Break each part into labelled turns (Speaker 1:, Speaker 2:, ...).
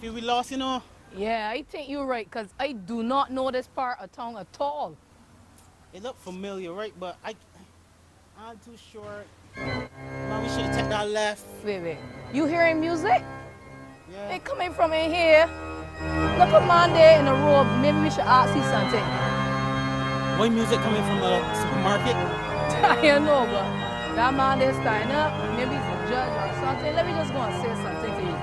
Speaker 1: Feel we lost, you know?
Speaker 2: Yeah, I think you're right, because I do not know this part of town at all.
Speaker 1: It looked familiar, right? But I'm too sure. Man, we should have taken that left.
Speaker 2: Wait. You hearing music?
Speaker 1: Yeah.
Speaker 2: It coming from in here. Look a man there in the robe. Maybe we should ask you something.
Speaker 1: Why music coming from a supermarket?
Speaker 2: I don't know, but that man there standing up. Maybe he's a judge or something. Let me just go and say something to you.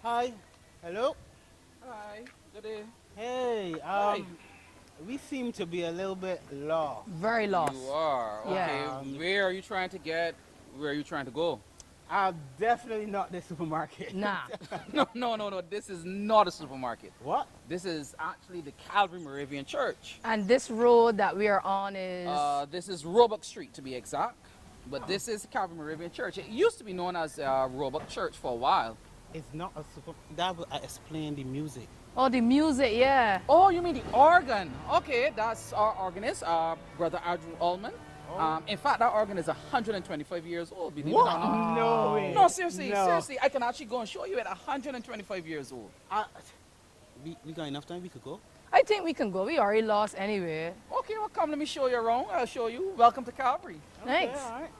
Speaker 1: Hi. Hello.
Speaker 3: Hi, good day.
Speaker 1: Hey.
Speaker 3: Hi.
Speaker 1: We seem to be a little bit lost.
Speaker 2: Very lost.
Speaker 3: You are?
Speaker 2: Yeah.
Speaker 3: Okay, where are you trying to get? Where are you trying to go?
Speaker 1: I'm definitely not the supermarket.
Speaker 2: Nah.
Speaker 3: No, this is not a supermarket.
Speaker 1: What?
Speaker 3: This is actually the Calvary Moravian Church.
Speaker 2: And this road that we are on is...
Speaker 3: This is Roebuck Street to be exact. But this is the Calvary Moravian Church. It used to be known as Roebuck Church for a while.
Speaker 1: It's not a super. That will explain the music.
Speaker 2: Oh, the music, yeah.
Speaker 3: Oh, you mean the organ? Okay, that's our organist, Brother Andrew Ullman. In fact, that organ is 125 years old. Believe it or not.
Speaker 1: No way.
Speaker 3: No, seriously,
Speaker 1: No.
Speaker 3: seriously. I can actually go and show you at 125 years old.
Speaker 1: We got enough time. We could go.
Speaker 2: I think we can go. We already lost anyway.
Speaker 3: Okay, well, come, let me show you around. I'll show you. Welcome to Calvary.
Speaker 2: Thanks.
Speaker 1: Okay, all right.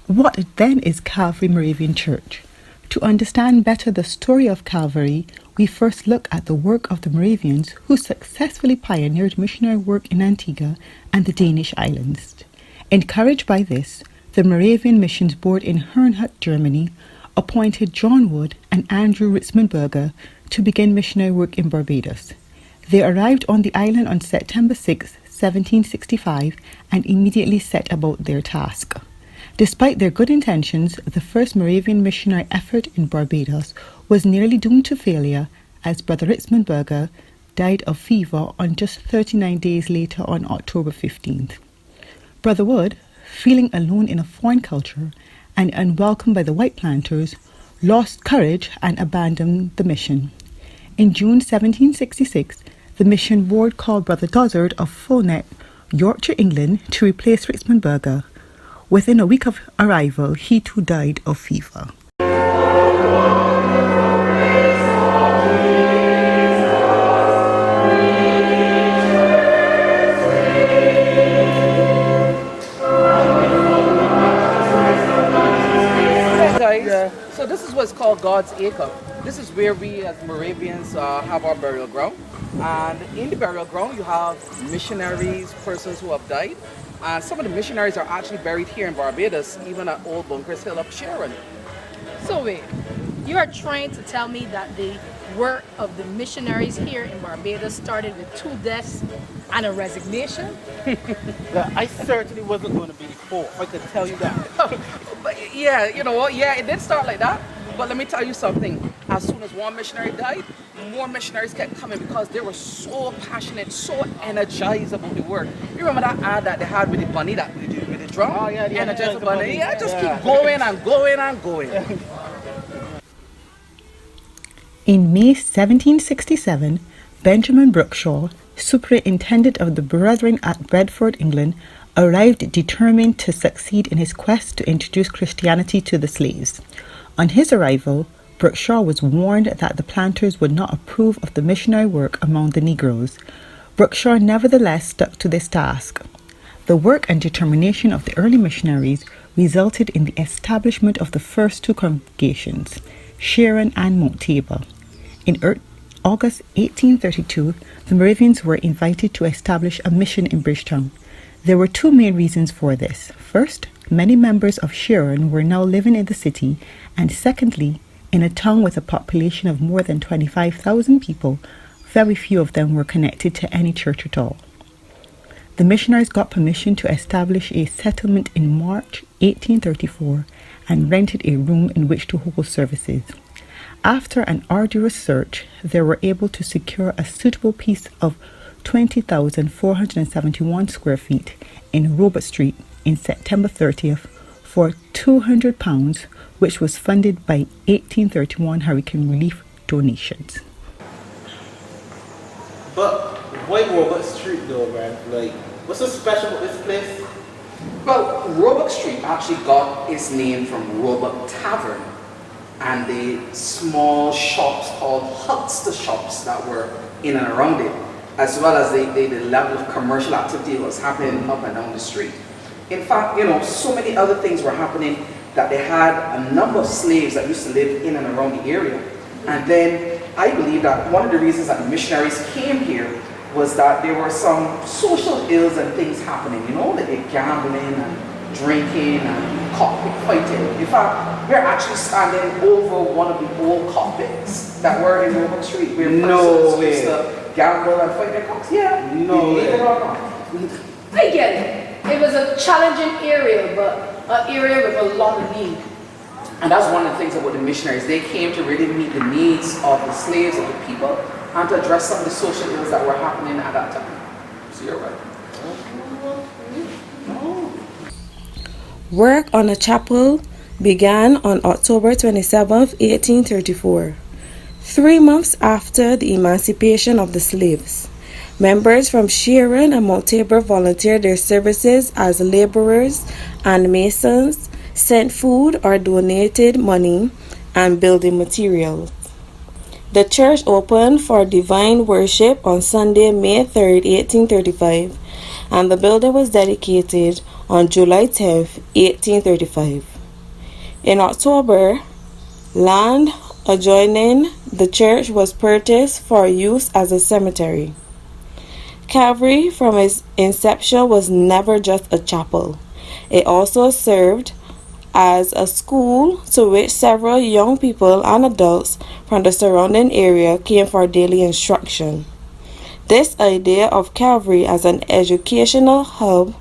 Speaker 4: What then is Calvary Moravian Church? To understand better the story of Calvary, we first look at the work of the Moravians who successfully pioneered missionary work in Antigua and the Danish islands. Encouraged by this, the Moravian Missions Board in Herrnhut, Germany, appointed John Wood and Andrew Ritzmanberger to begin missionary work in Barbados. They arrived on the island on September 6, 1765, and immediately set about their task. Despite their good intentions, the first Moravian missionary effort in Barbados was nearly doomed to failure as Brother Ritzmanberger died of fever on just 39 days later on October 15th. Brother Wood, feeling alone in a foreign culture and unwelcomed by the white planters, lost courage and abandoned the mission. In June 1766, the mission board called Brother Dozzard of Fulnet, Yorkshire, England, to replace Ritzmanberger. Within a week of arrival, he too died of fever.
Speaker 3: Guys, so this is what's called God's Acre. This is where we as Moravians have our burial ground. And in the burial ground, you have missionaries, persons who have died. And some of the missionaries are actually buried here in Barbados, even at Old Bunkers Hill up Sharon.
Speaker 2: So wait, you are trying to tell me that the work of the missionaries here in Barbados started with 2 deaths and a resignation?
Speaker 1: Yeah, I certainly wasn't going to be the fourth. I could tell you that.
Speaker 3: But yeah, you know what? Yeah, it did start like that. But let me tell you something. As soon as one missionary died, more missionaries kept coming because they were so passionate, so energized about the work. You remember that ad that they had with the bunny, with the drum?
Speaker 1: Oh, yeah, the
Speaker 3: Energizer
Speaker 1: Energizer
Speaker 3: bunny.
Speaker 1: bunny.
Speaker 3: Yeah, just
Speaker 1: Yeah.
Speaker 3: keep going and going and going.
Speaker 4: In May 1767, Benjamin Brookshaw, superintendent of the Brethren at Bedford, England, arrived determined to succeed in his quest to introduce Christianity to the slaves. On his arrival, Brookshaw was warned that the planters would not approve of the missionary work among the Negroes. Brookshaw nevertheless stuck to this task. The work and determination of the early missionaries resulted in the establishment of the first 2 congregations, Sharon and Mount Tabor. In August 1832, the Moravians were invited to establish a mission in Bridgetown. There were 2 main reasons for this. First, many members of Sharon were now living in the city, and secondly, in a town with a population of more than 25,000 people, very few of them were connected to any church at all. The missionaries got permission to establish a settlement in March 1834 and rented a room in which to hold services. After an arduous search, they were able to secure a suitable piece of 20,471 square feet in Robert Street in September 30th for £200, which was funded by 1831 hurricane relief donations.
Speaker 1: But why Robert Street though, man? Like, what's so special about this place?
Speaker 3: Well, Roebuck Street actually got its name from Roebuck Tavern and the small shops called huts, the shops that were in and around it, as well as the level of commercial activity that was happening up and down the street. In fact, you know, so many other things were happening that they had a number of slaves that used to live in and around the area. And then I believe that one of the reasons that the missionaries came here was that there were some social ills and things happening, you know, like gambling and drinking and cockpit fighting. In fact, we're actually standing over one of the old cockpits that were in Roebuck Street, where persons used to gamble and fight their cocks. Yeah,
Speaker 1: No
Speaker 3: believe
Speaker 1: way.
Speaker 3: it or not.
Speaker 2: I get it. It was a challenging area, but an area with a lot of need.
Speaker 3: And that's one of the things about the missionaries. They came to really meet the needs of the slaves, of the people, and to address some of the social ills that were happening at that time. So you're right.
Speaker 5: Work on a chapel began on October 27, 1834, 3 months after the emancipation of the slaves. Members from Sharon and Mount Tabor volunteered their services as laborers and masons, sent food or donated money and building materials. The church opened for divine worship on Sunday, May 3, 1835, and the building was dedicated on July 10, 1835. In October, land adjoining the church was purchased for use as a cemetery. Calvary, from its inception, was never just a chapel. It also served as a school to which several young people and adults from the surrounding area came for daily instruction. This idea of Calvary as an educational hub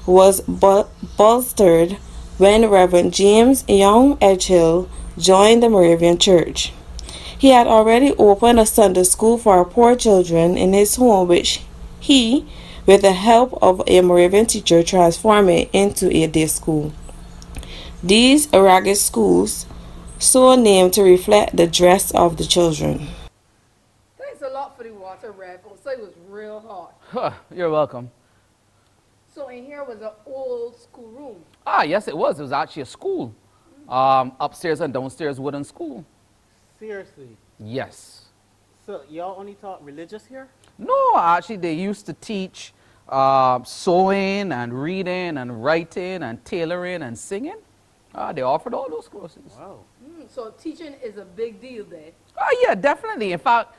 Speaker 5: was bolstered when Reverend James Young Edgehill joined the Moravian Church. He had already opened a Sunday school for poor children in his home, which he, with the help of a Moravian teacher, transformed it into a day school. These ragged schools, so named to reflect the dress of the children.
Speaker 2: Thanks a lot for the water, Rev. So it was real hot.
Speaker 6: Huh, you're welcome.
Speaker 2: So in here was an old school room.
Speaker 6: Ah, yes, it was. It was actually a school. Upstairs and downstairs wooden school.
Speaker 1: Seriously.
Speaker 6: Yes.
Speaker 1: So y'all only taught religious here?
Speaker 6: No, actually, they used to teach sewing and reading and writing and tailoring and singing. They offered all those courses.
Speaker 1: Wow.
Speaker 2: So teaching is a big deal there.
Speaker 6: Yeah, definitely. In fact,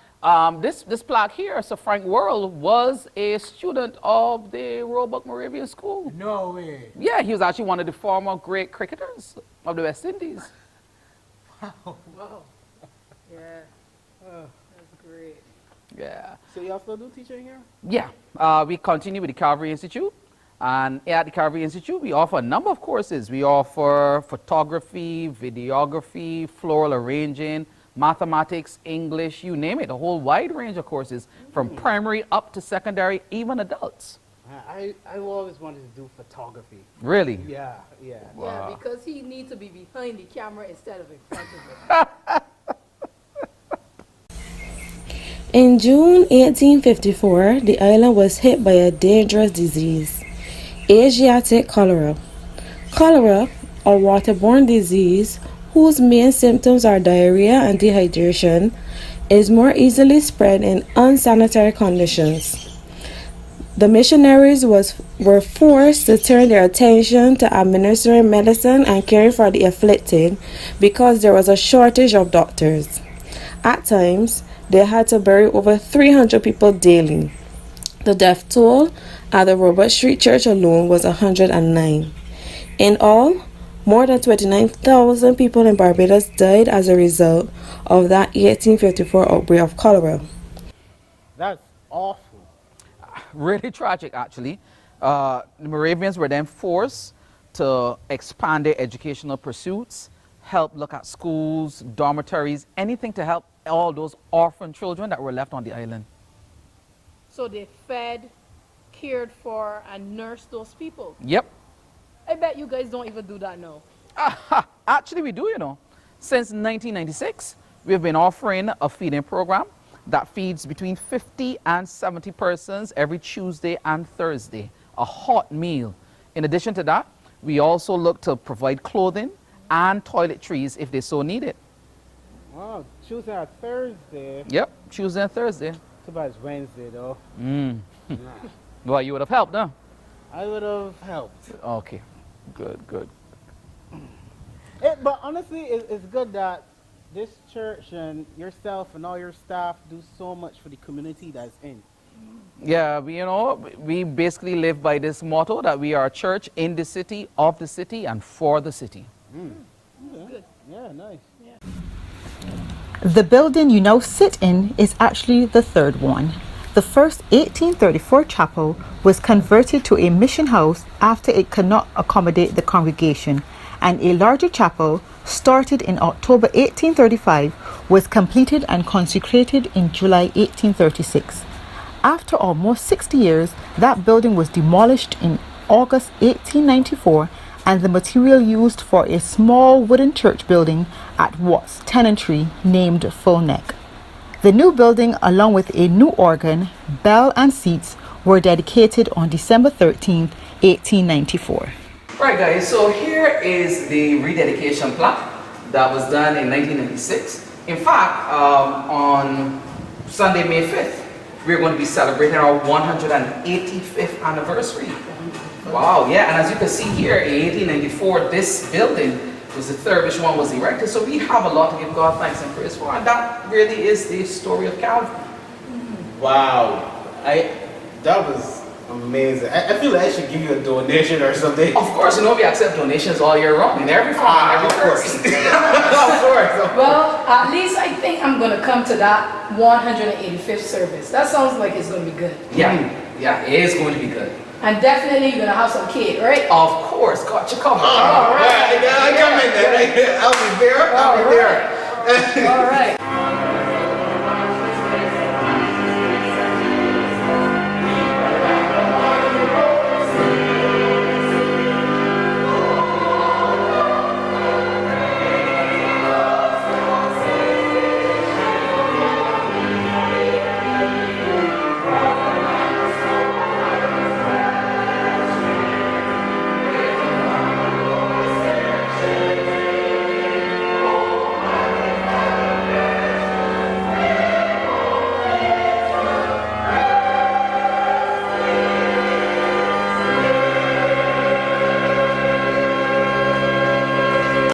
Speaker 6: this plaque here, Sir Frank Worrell, was a student of the Roebuck Moravian School.
Speaker 1: No way.
Speaker 6: Yeah, he was actually one of the former great cricketers of the West Indies.
Speaker 2: Wow. Yeah. That's great.
Speaker 6: Yeah.
Speaker 1: So y'all still do teaching here?
Speaker 6: Yeah, we continue with the Calvary Institute. And at the Calvary Institute, we offer a number of courses. We offer photography, videography, floral arranging, mathematics, English, you name it, a whole wide range of courses from primary up to secondary, even adults.
Speaker 1: I always wanted to do photography.
Speaker 6: Really?
Speaker 1: Yeah, yeah.
Speaker 6: Wow.
Speaker 2: Yeah, because he needs to be behind the camera instead of in front of it.
Speaker 5: In June 1854, the island was hit by a dangerous disease, Asiatic cholera. Cholera, a waterborne disease whose main symptoms are diarrhea and dehydration, is more easily spread in unsanitary conditions. The missionaries were forced to turn their attention to administering medicine and caring for the afflicted because there was a shortage of doctors. At times, they had to bury over 300 people daily. The death toll at the Robert Street Church alone was 109. In all, more than 29,000 people in Barbados died as a result of that 1854 outbreak of cholera.
Speaker 1: That's awful.
Speaker 6: Really tragic, actually. The Moravians were then forced to expand their educational pursuits, help look at schools, dormitories, anything to help all those orphan children that were left on the island.
Speaker 2: So they fed, cared for, and nursed those people.
Speaker 6: Yep.
Speaker 2: I bet you guys don't even do that now.
Speaker 6: Actually, we do, you know. Since 1996, we've been offering a feeding program, that feeds between 50 and 70 persons every Tuesday and Thursday. A hot meal. In addition to that, we also look to provide clothing and toiletries if they so need it.
Speaker 1: Wow, Tuesday or Thursday.
Speaker 6: Yep, Tuesday and Thursday.
Speaker 1: Too bad it's Wednesday though.
Speaker 6: Well, you would have helped, huh?
Speaker 1: I would have helped.
Speaker 6: Okay, good, good.
Speaker 1: But honestly, it's good that this church and yourself and all your staff do so much for the community that's in.
Speaker 6: Yeah, we basically live by this motto that we are a church in the city, of the city, and for the city.
Speaker 1: Good. Yeah, nice.
Speaker 4: The building you now sit in is actually the third one. The first 1834 chapel was converted to a mission house after it could not accommodate the congregation, and a larger chapel, started in October 1835, was completed and consecrated in July 1836. After almost 60 years, that building was demolished in August 1894, and the material used for a small wooden church building at Watts Tenantry named Full Neck. The new building, along with a new organ, bell and seats, were dedicated on December 13, 1894.
Speaker 6: Right, guys, so here is the rededication plaque that was done in 1996. In fact, on Sunday, May 5th, we're going to be celebrating our 185th anniversary. Wow, yeah, and as you can see here, in 1894, this building was the third which one was erected. So we have a lot to give God thanks and praise for, and that really is the story of Calvary.
Speaker 1: Wow, that was amazing. I feel like I should give you a donation or something.
Speaker 6: Of course, we accept donations all year round in every form, every
Speaker 1: of course.
Speaker 6: person.
Speaker 1: Of course.
Speaker 2: Well, at least I think I'm going to come to that 185th service. That sounds like it's going to be good.
Speaker 6: Yeah, it is going to be good.
Speaker 2: And definitely you're going to have some cake, right?
Speaker 6: Of course, got you covered.
Speaker 1: All right. I'm coming then. I'll be there.
Speaker 2: All right.